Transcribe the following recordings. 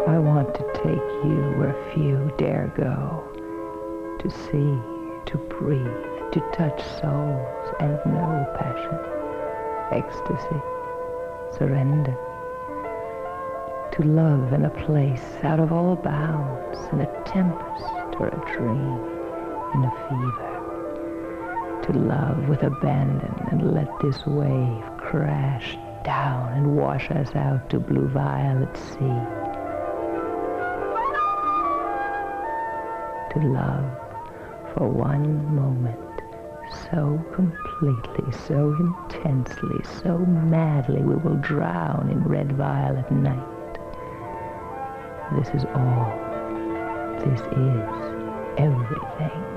I want to take you where few dare go, to see, to breathe, to touch souls and know passion, ecstasy, surrender, to love in a place out of all bounds, in a tempest or a dream, in a fever, to love with abandon and let this wave crash down and wash us out to blue violet sea. To love for one moment so completely, so intensely, so madly we will drown in red violet night. This is all. This is everything.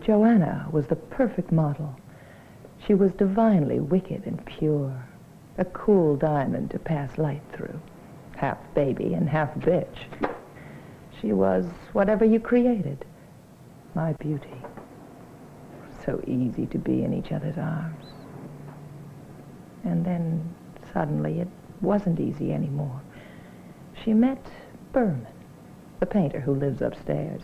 Joanna was the perfect model. She was divinely wicked and pure, a cool diamond to pass light through, half baby and half bitch. She was whatever you created, my beauty. So easy to be in each other's arms. And then, suddenly, it wasn't easy anymore. She met Berman, the painter who lives upstairs.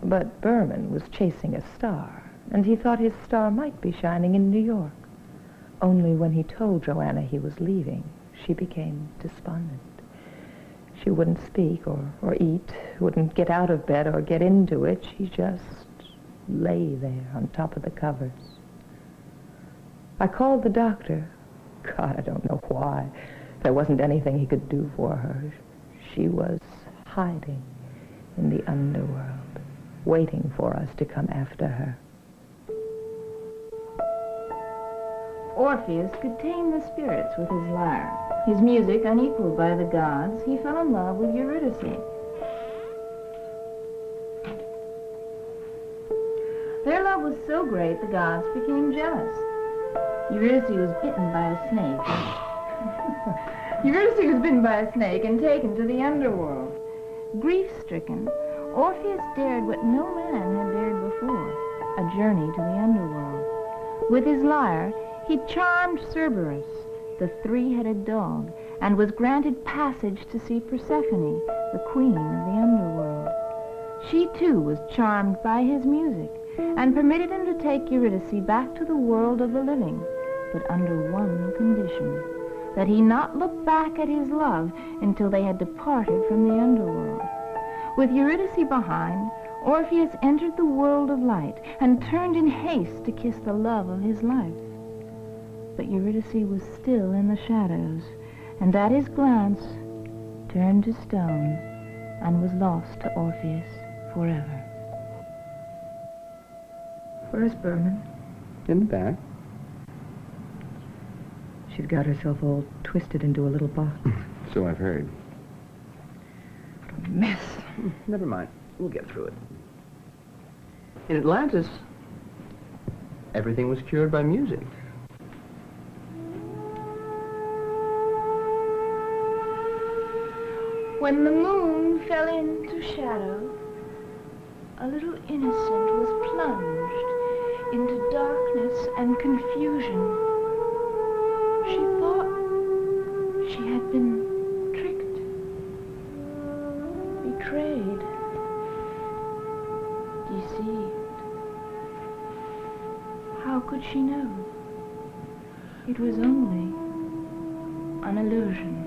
But Berman was chasing a star, and he thought his star might be shining in New York. Only when he told Joanna he was leaving, she became despondent. She wouldn't speak or eat, wouldn't get out of bed or get into it. She just lay there on top of the covers. I called the doctor. God, I don't know why. There wasn't anything he could do for her. She was hiding in the underworld, waiting for us to come after her. Orpheus could tame the spirits with his lyre. His music unequaled by the gods, he fell in love with Eurydice. Their love was so great the gods became jealous. Eurydice was bitten by a snake. Eurydice was bitten by a snake and taken to the underworld. Grief-stricken, Orpheus dared what no man had dared before, a journey to the underworld. With his lyre, he charmed Cerberus, the three-headed dog, and was granted passage to see Persephone, the queen of the underworld. She, too, was charmed by his music, and permitted him to take Eurydice back to the world of the living, but under one condition, that he not look back at his love until they had departed from the underworld. With Eurydice behind, Orpheus entered the world of light and turned in haste to kiss the love of his life. But Eurydice was still in the shadows, and at his glance turned to stone and was lost to Orpheus forever. Where's Berman? In the back. She's got herself all twisted into a little box. So I've heard. What a mess. Never mind. We'll get through it. In Atlantis, everything was cured by music. When the moon fell into shadow, a little innocent was plunged into darkness and confusion. She thought she had been tricked, betrayed, deceived. How could she know? It was only an illusion.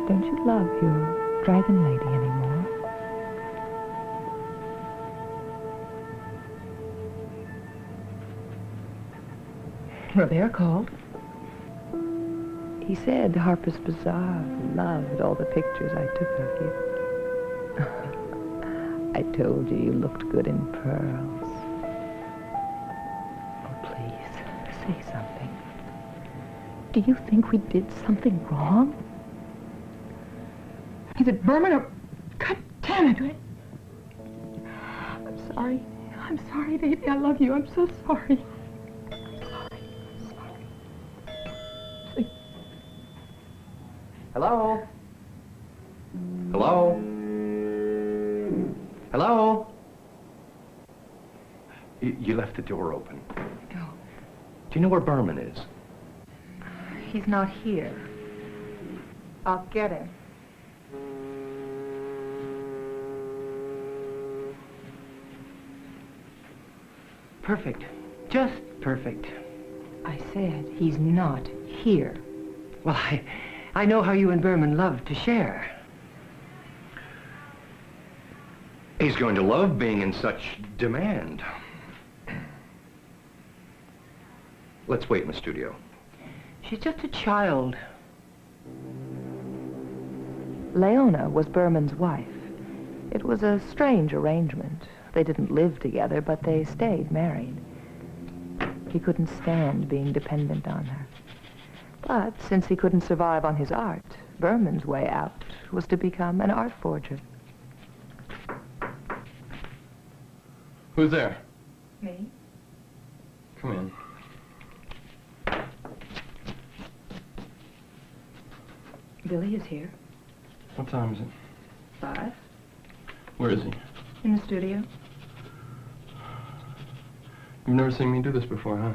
Don't you love your dragon lady anymore? Baer called. He said Harper's Bazaar loved all the pictures I took of you. I told you you looked good in pearls. Oh, please, say something. Do you think we did something wrong? Is it Berman or... God damn it! I'm sorry. I'm sorry, baby. I love you. I'm so sorry. Hello? Hello? Hello? You left the door open. No. Do you know where Berman is? He's not here. I'll get him. Perfect. Just perfect. I said he's not here. Well, I know how you and Berman love to share. He's going to love being in such demand. Let's wait in the studio. She's just a child. Leona was Berman's wife. It was a strange arrangement. They didn't live together, but they stayed married. He couldn't stand being dependent on her. But since he couldn't survive on his art, Berman's way out was to become an art forger. Who's there? Me? Come in. Billy is here. What time is it? 5. Where is he? In the studio. You've never seen me do this before, huh?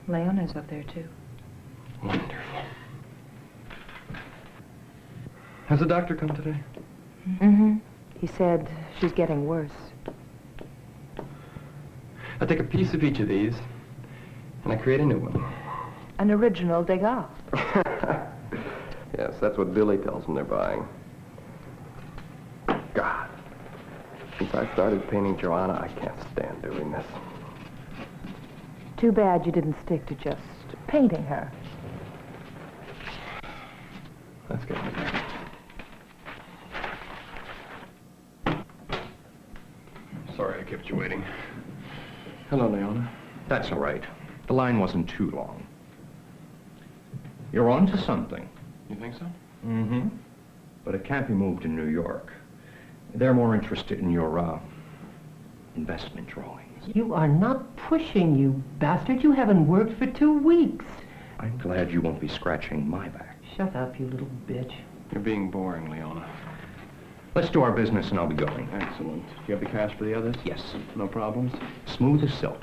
Leona's up there, too. Wonderful. Has the doctor come today? Mm-hmm. He said she's getting worse. I take a piece of each of these, and I create a new one. An original Degas. Yes, that's what Billy tells them they're buying. God. Since I started painting Joanna, I can't stand doing this. Too bad you didn't stick to just painting her. Let's get it. Sorry I kept you waiting. Hello, Leona. That's all right. The line wasn't too long. You're on to something. You think so? Mm-hmm. But it can't be moved to New York. They're more interested in your, investment drawings. You are not pushing, you bastard. You haven't worked for 2 weeks. I'm glad you won't be scratching my back. Shut up, you little bitch. You're being boring, Leona. Let's do our business and I'll be going. Excellent. You have the cash for the others? Yes. No problems? Smooth as silk.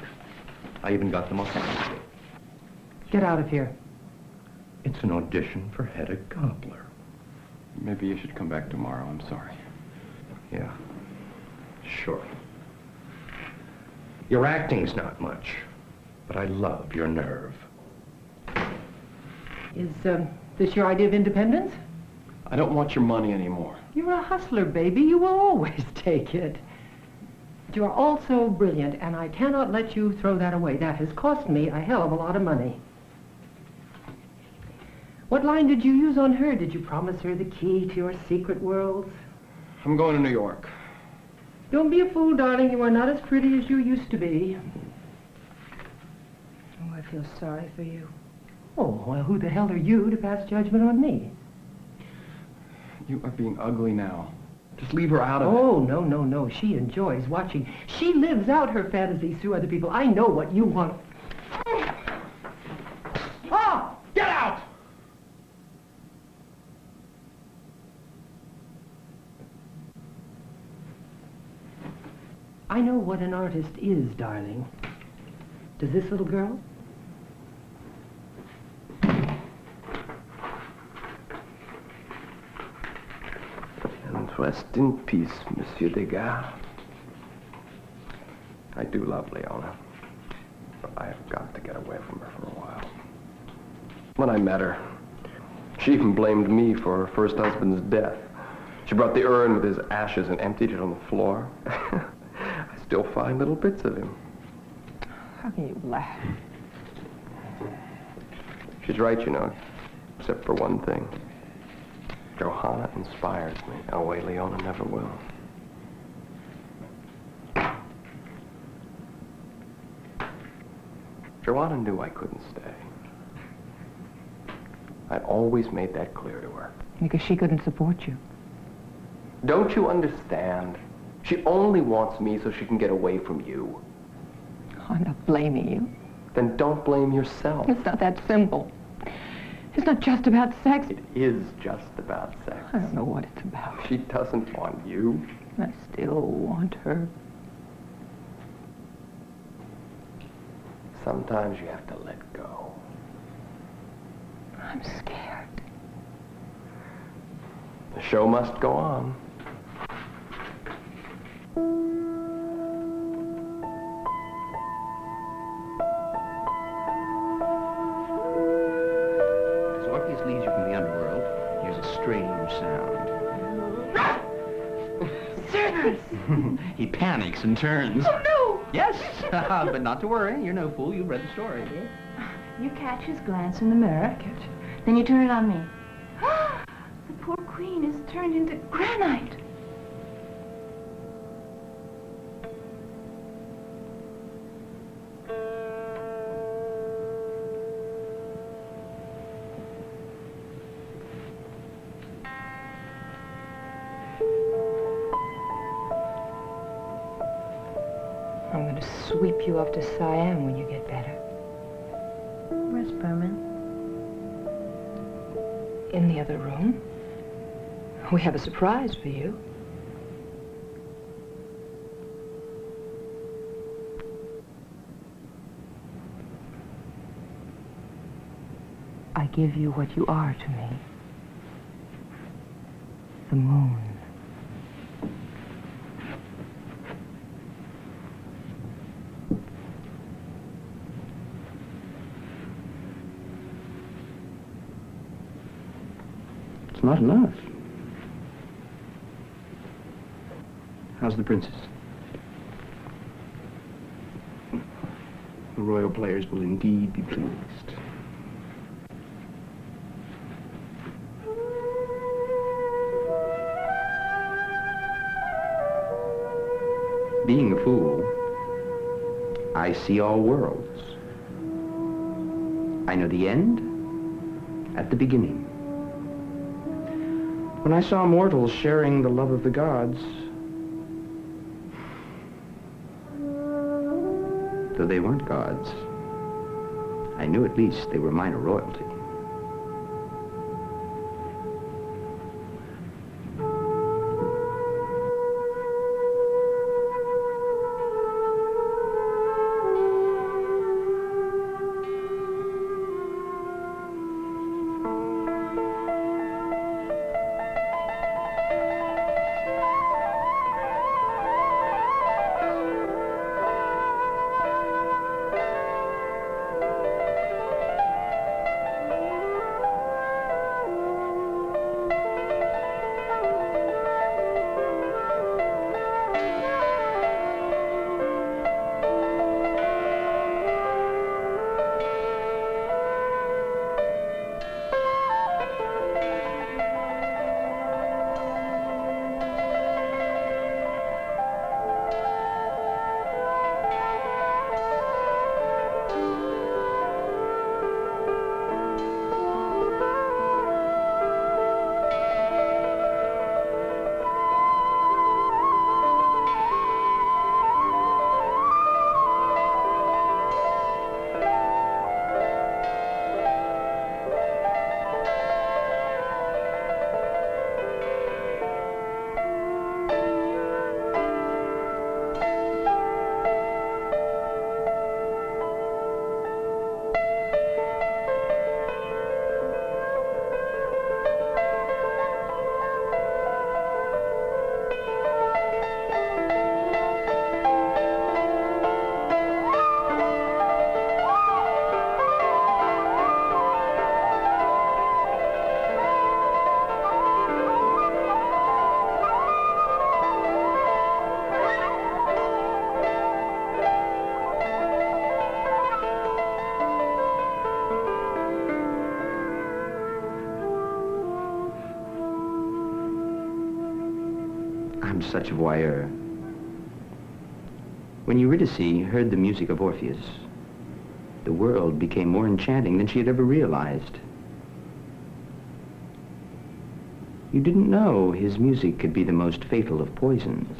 I even got them on hand. Get out of here. It's an audition for Hedda Gabler. Maybe you should come back tomorrow. I'm sorry. Yeah, sure. Your acting's not much, but I love your nerve. Is this your idea of independence? I don't want your money anymore. You're a hustler, baby. You will always take it. But you are also brilliant, and I cannot let you throw that away. That has cost me a hell of a lot of money. What line did you use on her? Did you promise her the key to your secret worlds? I'm going to New York. Don't be a fool, darling. You are not as pretty as you used to be. Oh, I feel sorry for you. Oh, well, who the hell are you to pass judgment on me? You are being ugly now. Just leave her out of it. Oh, no, no, no. She enjoys watching. She lives out her fantasies through other people. I know what you want. Ah! Get out! I know what an artist is, darling. Does this little girl? And rest in peace, Monsieur Degas. I do love Leona, but I have got to get away from her for a while. When I met her, She even blamed me for her first husband's death. She brought the urn with his ashes and emptied it on the floor. I still find little bits of him. How can you laugh? She's right, you know, except for one thing. Johanna inspires me. Elway Leona never will. Johanna knew I couldn't stay. I'd always made that clear to her. Because she couldn't support you. Don't you understand? She only wants me so she can get away from you. I'm not blaming you. Then don't blame yourself. It's not that simple. It's not just about sex. It is just about sex. I don't know what it's about. She doesn't want you. I still want her. Sometimes you have to let go. I'm scared. The show must go on. As Orpheus leads you from the underworld, here's a strange sound. He panics and turns. Oh, no! Yes, but not to worry. You're no fool. You've read the story. You catch his glance in the mirror. Then you turn it on me. The poor queen is turned into granite. I'm going to sweep you off to Siam when you get better. Where's Berman? In the other room. We have a surprise for you. I give you what you are to me. The moon. It's not enough. How's the princess? The royal players will indeed be pleased. Being a fool, I see all worlds. I know the end at the beginning. When I saw mortals sharing the love of the gods, though they weren't gods, I knew at least they were minor royalty. I'm such a voyeur. When Eurydice heard the music of Orpheus, the world became more enchanting than she had ever realized. You didn't know his music could be the most fatal of poisons.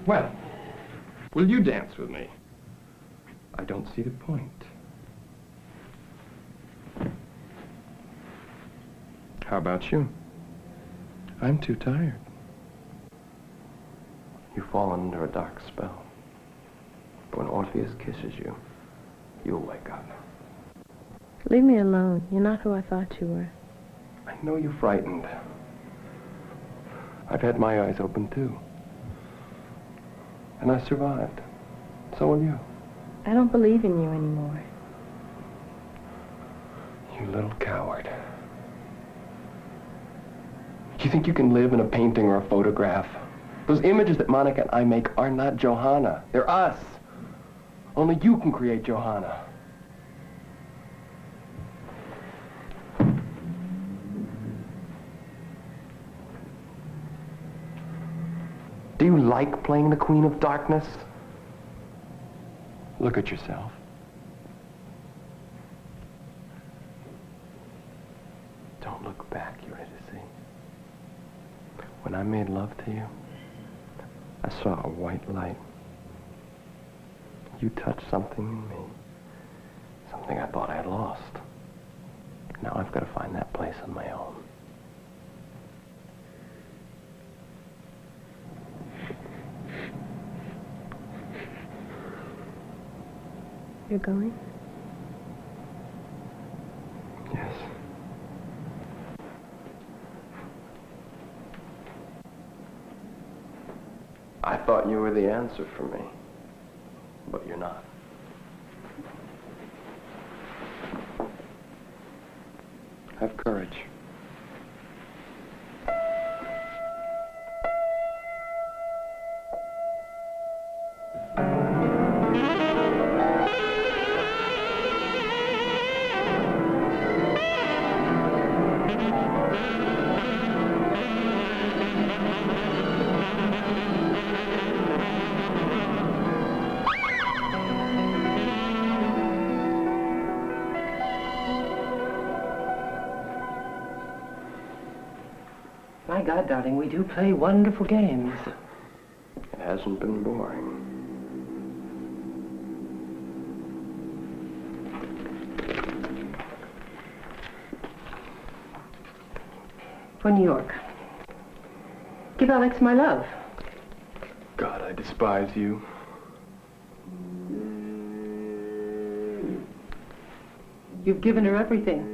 Well, will you dance with me? I don't see the point. How about you? I'm too tired. You've fallen under a dark spell. But when Orpheus kisses you, you'll wake up. Leave me alone. You're not who I thought you were. I know you're frightened. I've had my eyes open too. And I survived. So will you. I don't believe in you anymore. You little coward. You think you can live in a painting or a photograph? Those images that Monica and I make are not Johanna. They're us. Only you can create Johanna. Do you like playing the Queen of Darkness? Look at yourself. Don't look back, Eurydice. When I made love to you, I saw a white light. You touched something in me. Something I thought I had lost. Now I've got to find that place on my own. You're going? Yes. I thought you were the answer for me, but you're not. Have courage. My God, darling, we do play wonderful games. It hasn't been boring. For New York. Give Alex my love. God, I despise you. You've given her everything.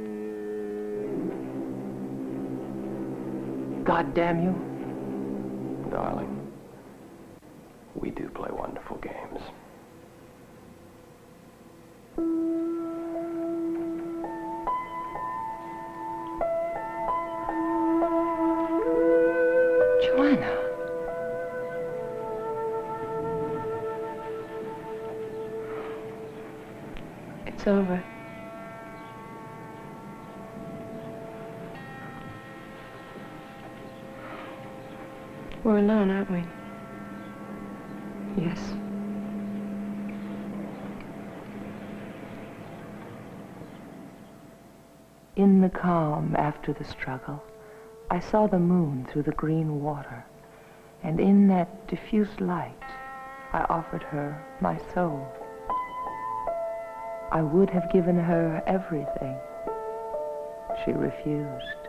God damn you. Darling, we do play wonderful games. Joanna. It's over. We're alone, aren't we? Yes. In the calm after the struggle, I saw the moon through the green water, and in that diffuse light, I offered her my soul. I would have given her everything. She refused.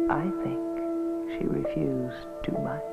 I think she refused too much.